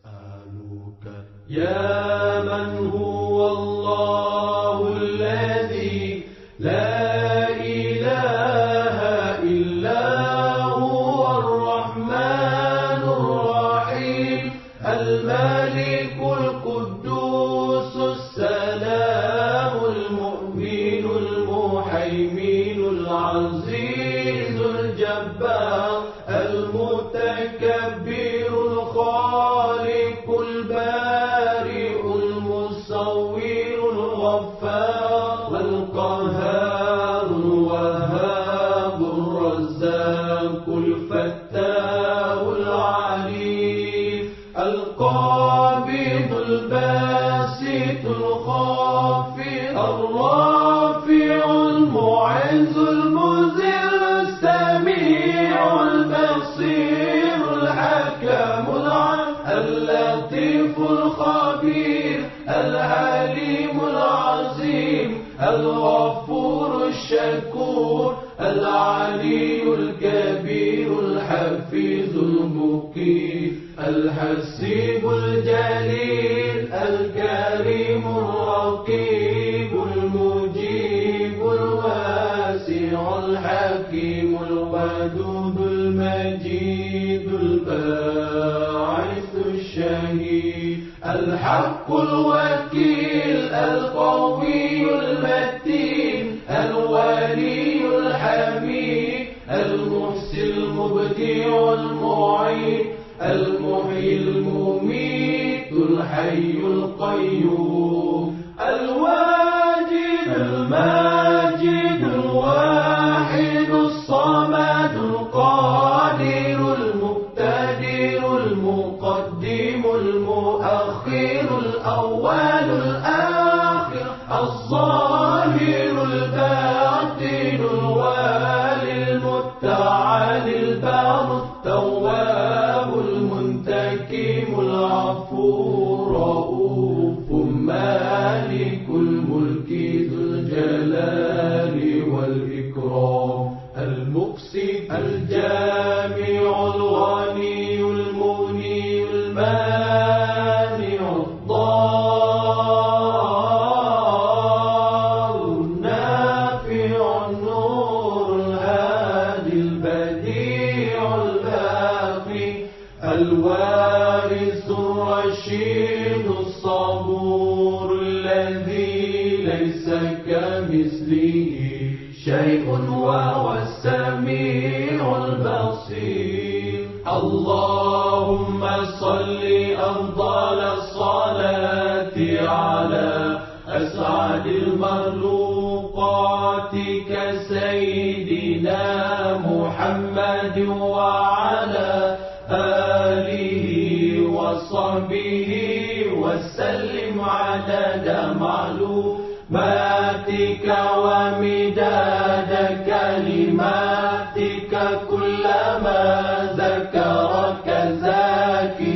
أسألك يا من هو الله الذي لا إله إلا هو الرحمن الرحيم الملك القدوس السلام المؤمن المهيمن العزيز الجبار المتكبر الخالق البارئ المصور الغفار القهار الوهاب الرزاق الفتاح العليم القابض الباسط الخافض الرافع المعز المذل السميع البصير الحكم العليم اللطيف الخبير العليم العظيم الغفور الشكور العلي الكبير الحفيظ المقيم الحسيب الجليل الكريم الرقيب المجيب الواسع الحكيم الودود المجيد الباعث الشهيد الحق الوكيل القوي المتين الولي الحميد المحسن المبدع المعيد المحيي المميت الحي القيوم الواجد الماجد الواحد الصمد القادر المقتدر المقدم المؤخر الأول الآخر الظاهر الباطن الوالي المتعالي البر التواب المنتكم العفو رؤوف مالك الملك ذو الجلال والإكرام المقسط الجامع الغني المغني المانع الضار النافع النور الهادي البديع الباقي الوارث الرشيد الصبور الذي ليس كمثله شيء وهو السميع البصير اللهم صل أفضل الصلاة على أسعد المخلوقات كسيدنا محمد وعلى آله وصحبه وسلم عدد معلوماتك ومداد كلماتك كلما ذكرك ذاكر